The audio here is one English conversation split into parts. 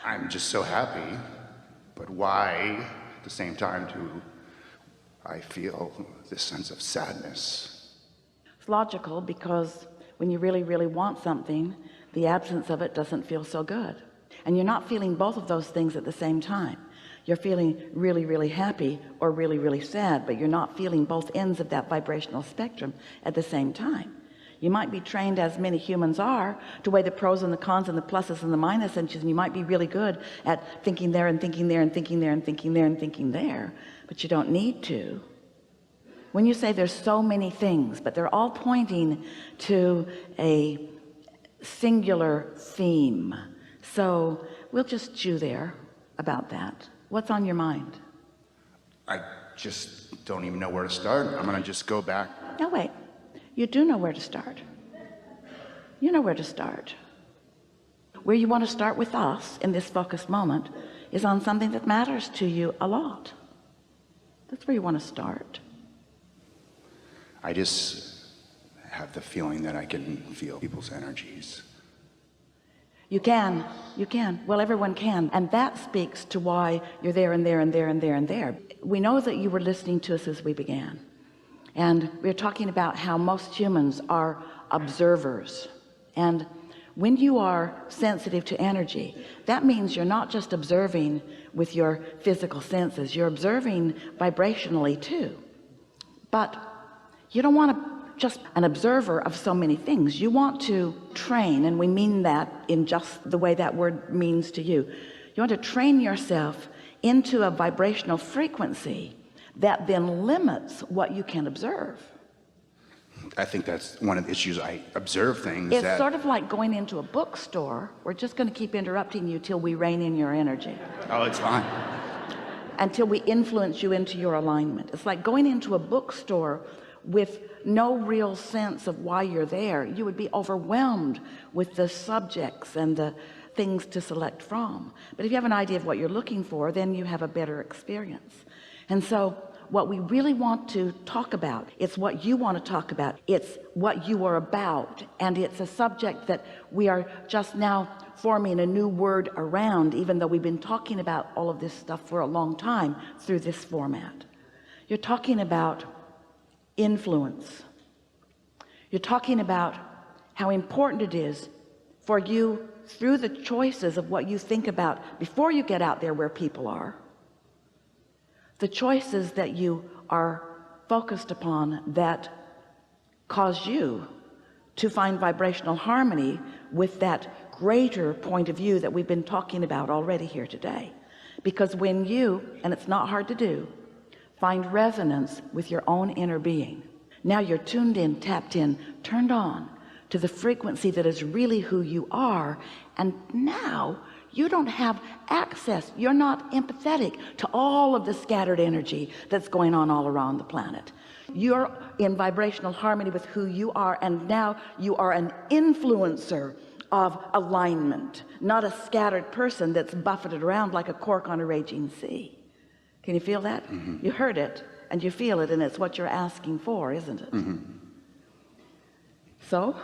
I'm just so happy, but why at the same time do I feel this sense of sadness? It's logical because when you really, really want something, the absence of it doesn't feel so good. And you're not feeling both of those things at the same time. You're feeling really, really happy or really, really sad, but you're not feeling both ends of that vibrational spectrum at the same time. You might be trained, as many humans are, to weigh the pros and the cons and the pluses and the minuses, and you might be really good at thinking there and thinking there and thinking there and thinking there and thinking there, but you don't need to. When you say there's so many things, but they're all pointing to a singular theme, so we'll just chew there about that. What's on your mind? I just don't even know where to start. I'm gonna just go back. No, wait. You do know where to start. You know where to start. Where you want to start with us in this focused moment is on something that matters to you a lot. That's where you want to start. I just have the feeling that I can feel people's energies. You can. Well, everyone can. And that speaks to why you're there and there and there and there and there. We know that you were listening to us as we began. And we're talking about how most humans are observers. And when you are sensitive to energy, that means you're not just observing with your physical senses, you're observing vibrationally too. But you don't want to just an observer of so many things. You want to train, and we mean that in just the way that word means to you. You want to train yourself into a vibrational frequency that then limits what you can observe. I think that's one of the issues. I observe things It's that... sort of like going into a bookstore. We're just going to keep interrupting you till we rein in your energy. Oh, it's fine. Until we influence you into your alignment. It's like going into a bookstore with no real sense of why you're there. You would be overwhelmed with the subjects and the things to select from. But if you have an idea of what you're looking for, then you have a better experience. And so what we really want to talk about, it's what you want to talk about, it's what you are about, and it's a subject that we are just now forming a new word around, even though we've been talking about all of this stuff for a long time through this format. You're talking about influence. You're talking about how important it is for you, through the choices of what you think about before you get out there where people are, the choices that you are focused upon that cause you to find vibrational harmony with that greater point of view that we've been talking about already here today. Because when you, and it's not hard to do, find resonance with your own inner being, now you're tuned in, tapped in, turned on to the frequency that is really who you are, and now you don't have access, you're not empathetic to all of the scattered energy that's going on all around the planet. You're in vibrational harmony with who you are, and now you are an influencer of alignment, not a scattered person that's buffeted around like a cork on a raging sea. Can you feel that? Mm-hmm. You heard it and you feel it, and it's what you're asking for, isn't it? Mm-hmm. So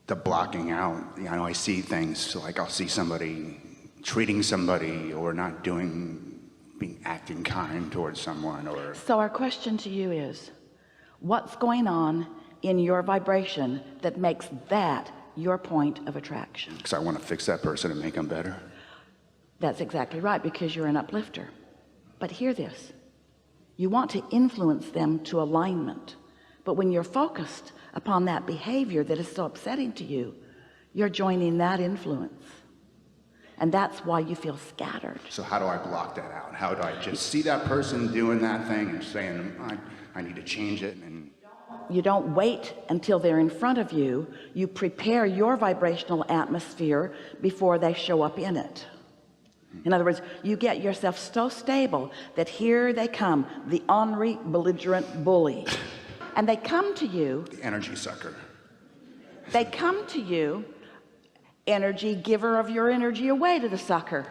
the blocking out, I see things like I'll see somebody treating somebody or not being acting kind towards someone. Or so our question to you is, what's going on in your vibration that makes that your point of attraction? Because I want to fix that person and make them better. That's exactly right, because you're an uplifter. But hear this, you want to influence them to alignment, but when you're focused upon that behavior that is so upsetting to you, you're joining that influence, and that's why you feel scattered. So how do I block that out? How do I just see that person doing that thing and saying, I need to change it? And you don't wait until they're in front of you. You prepare your vibrational atmosphere before they show up in it. In other words, you get yourself so stable that here they come, the ornery, belligerent bully. And they come to you, the energy sucker. They come to you, energy giver of your energy away to the sucker.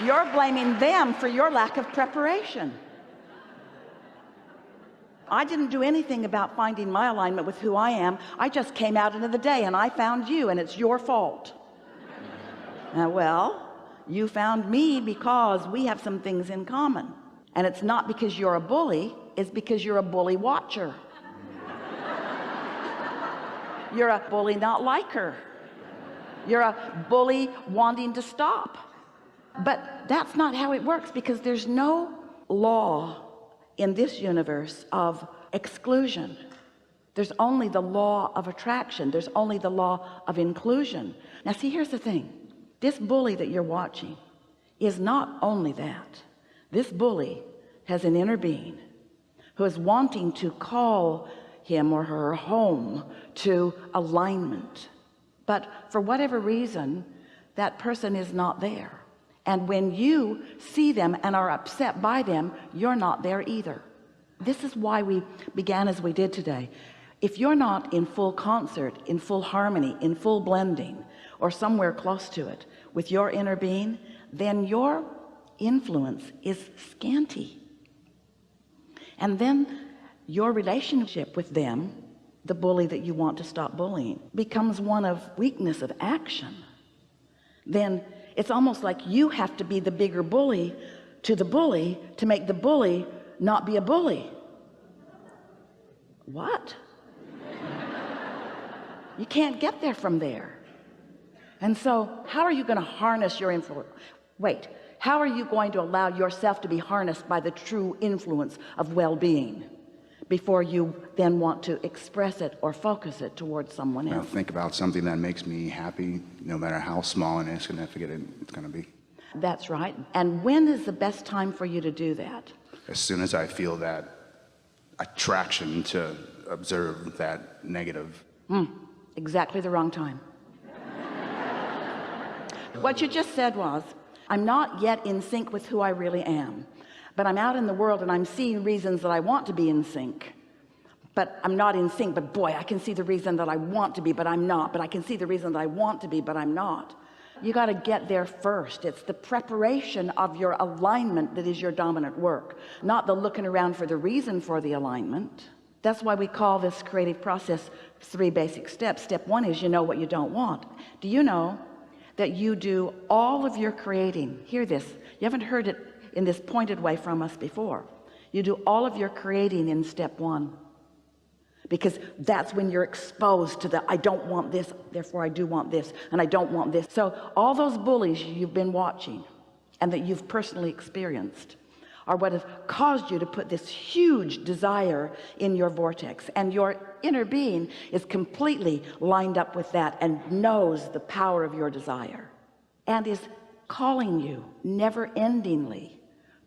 You're blaming them for your lack of preparation. I didn't do anything about finding my alignment with who I am. I just came out into the day and I found you, and it's your fault. Well, you found me because we have some things in common, and it's not because you're a bully, it's because you're a bully watcher. You're a bully not liker. You're a bully wanting to stop. But that's not how it works, because there's no law in this universe of exclusion. There's only the law of attraction. There's only the law of inclusion. Now see, here's the thing. This bully that you're watching is not only that. This bully has an inner being who is wanting to call him or her home to alignment. But for whatever reason, that person is not there. And when you see them and are upset by them, you're not there either. This is why we began as we did today. If you're not in full concert, in full harmony, in full blending, or somewhere close to it with your inner being, then your influence is scanty. And then your relationship with them, the bully that you want to stop bullying, becomes one of weakness, of action. Then it's almost like you have to be the bigger bully to make the bully not be a bully. What? You can't get there from there. And so how are you going to harness your influence? Wait, how are you going to allow yourself to be harnessed by the true influence of well-being before you then want to express it or focus it towards someone else? I'll think about something that makes me happy, no matter how small and insignificant it's going to be. That's right. And when is the best time for you to do that? As soon as I feel that attraction to observe that negative. Exactly the wrong time. What you just said was, I'm not yet in sync with who I really am, but I'm out in the world and I'm seeing reasons that I want to be in sync, but I'm not in sync. But boy, I can see the reason that I want to be, but I'm not. But I can see the reason that I want to be, but I'm not. You got to get there first. It's the preparation of your alignment that is your dominant work, not the looking around for the reason for the alignment. That's why we call this creative process 3 basic steps. Step 1 is you know what you don't want. Do you know that you do all of your creating? Hear this. You haven't heard it in this pointed way from us before. You do all of your creating in step 1, because that's when you're exposed to the I don't want this, therefore I do want this, and I don't want this. So all those bullies you've been watching and that you've personally experienced are what have caused you to put this huge desire in your vortex, and your inner being is completely lined up with that and knows the power of your desire and is calling you never-endingly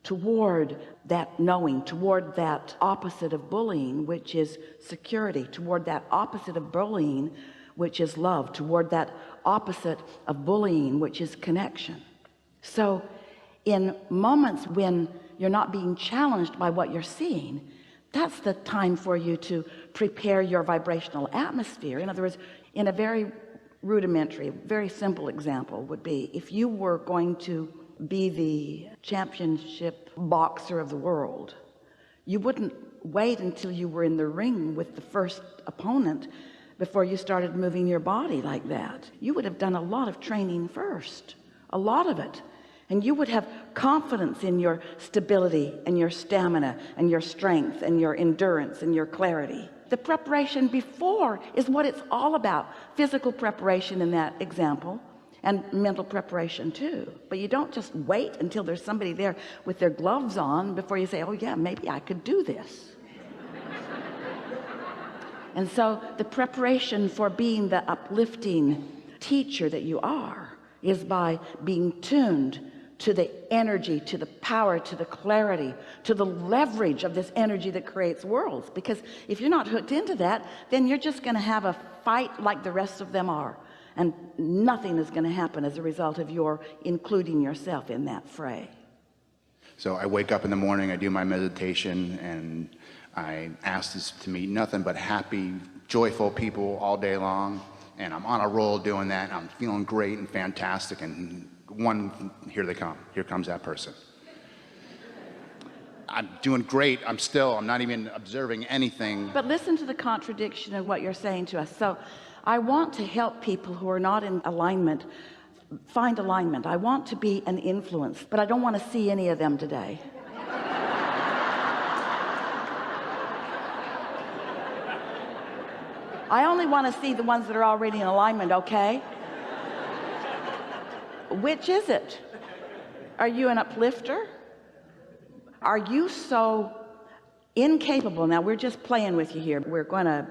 toward that knowing, toward that opposite of bullying, which is security, toward that opposite of bullying, which is love, toward that opposite of bullying, which is connection. So in moments when you're not being challenged by what you're seeing, that's the time for you to prepare your vibrational atmosphere. In other words, in a very rudimentary, very simple example would be, if you were going to be the championship boxer of the world, you wouldn't wait until you were in the ring with the first opponent before you started moving your body like that. You would have done a lot of training first, a lot of it. And you would have confidence in your stability and your stamina and your strength and your endurance and your clarity. The preparation before is what it's all about. Physical preparation in that example, and mental preparation too. But you don't just wait until there's somebody there with their gloves on before you say, oh yeah, maybe I could do this. And so the preparation for being the uplifting teacher that you are is by being tuned to the energy, to the power, to the clarity, to the leverage of this energy that creates worlds. Because if you're not hooked into that, then you're just going to have a fight like the rest of them are, and nothing is going to happen as a result of your including yourself in that fray. So I wake up in the morning, I do my meditation, and I ask to meet nothing but happy, joyful people all day long, and I'm on a roll doing that, and I'm feeling great and fantastic, and here they come. Here comes that person. I'm doing great. I'm not even observing anything. But listen to the contradiction of what you're saying to us. So I want to help people who are not in alignment find alignment. I want to be an influence, but I don't want to see any of them today. I only want to see the ones that are already in alignment, okay? Which is it? Are you an uplifter? Are you so incapable? Now we're just playing with you here. We're going to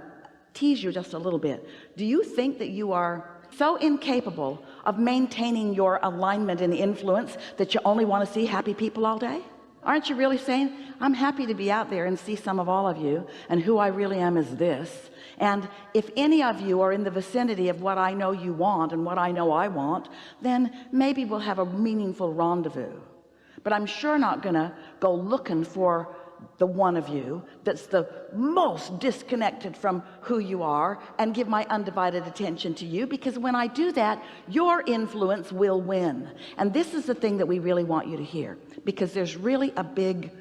tease you just a little bit. Do you think that you are so incapable of maintaining your alignment and influence that you only want to see happy people all day? Aren't you really saying, I'm happy to be out there and see some of all of you, and who I really am is this, and if any of you are in the vicinity of what I know you want and what I know I want, then maybe we'll have a meaningful rendezvous. But I'm sure not gonna go looking for the one of you that's the most disconnected from who you are and give my undivided attention to you, because when I do that, your influence will win. And this is the thing that we really want you to hear, because there's really a big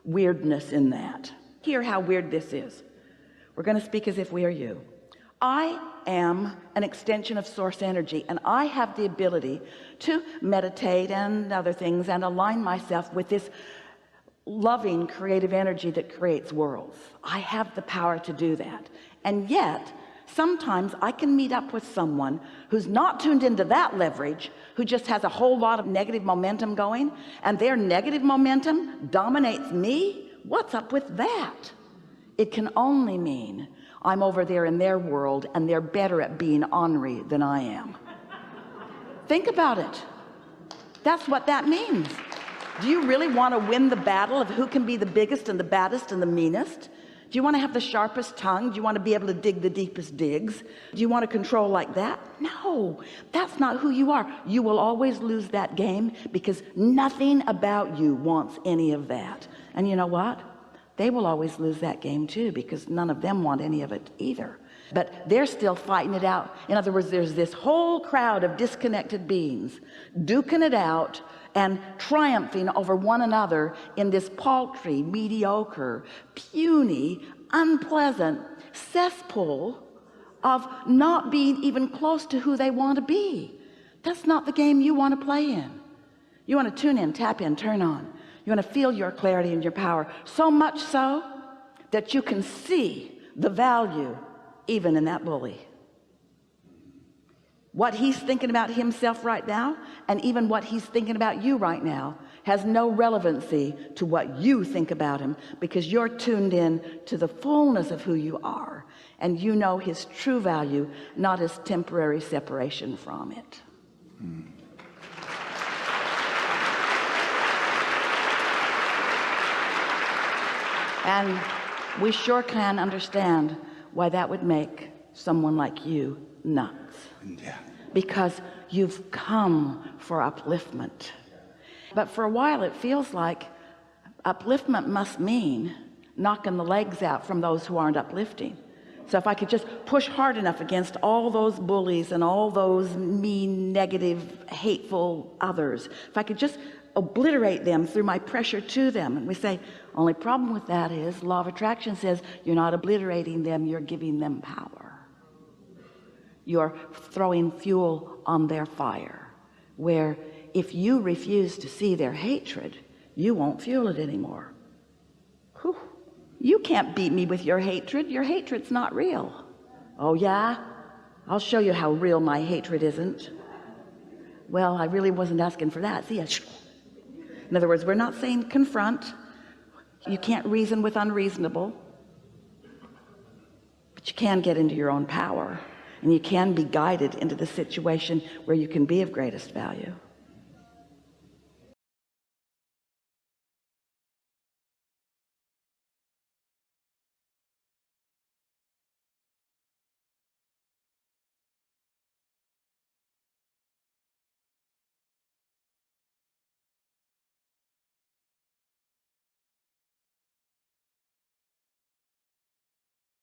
weirdness in that. Hear how weird this is. We're going to speak as if we are you. I am an extension of source energy, and I have the ability to meditate and other things and align myself with this loving creative energy that creates worlds. I have the power to do that. And yet sometimes I can meet up with someone who's not tuned into that leverage, who just has a whole lot of negative momentum going, and their negative momentum dominates me. What's up with that? It can only mean I'm over there in their world and they're better at being ornery than I am. Think about it. That's what that means. Do you really want to win the battle of who can be the biggest and the baddest and the meanest? Do you want to have the sharpest tongue? Do you want to be able to dig the deepest digs? Do you want to control like that? No, that's not who you are. You will always lose that game, because nothing about you wants any of that. And you know what? They will always lose that game too, because none of them want any of it either. But they're still fighting it out. In other words, there's this whole crowd of disconnected beings duking it out and triumphing over one another in this paltry, mediocre, puny, unpleasant cesspool of not being even close to who they want to be. That's not the game you want to play in. You want to tune in, tap in, turn on. You want to feel your clarity and your power, so much so that you can see the value even in that bully. What he's thinking about himself right now, and even what he's thinking about you right now, has no relevancy to what you think about him, because you're tuned in to the fullness of who you are, and you know his true value, not his temporary separation from it. And we sure can understand why that would make someone like you nuts. Yeah. Because you've come for upliftment. But for a while it feels like upliftment must mean knocking the legs out from those who aren't uplifting. So if I could just push hard enough against all those bullies and all those mean, negative, hateful others, if I could just obliterate them through my pressure to them. And we say, only problem with that is law of attraction says you're not obliterating them, you're giving them power. You're throwing fuel on their fire, where if you refuse to see their hatred, you won't fuel it anymore. Whew. You can't beat me with your hatred. Your hatred's not real. Oh yeah? I'll show you how real my hatred isn't. Well, I really wasn't asking for that. See, in other words, we're not saying confront. You can't reason with unreasonable, but you can get into your own power, and you can be guided into the situation where you can be of greatest value.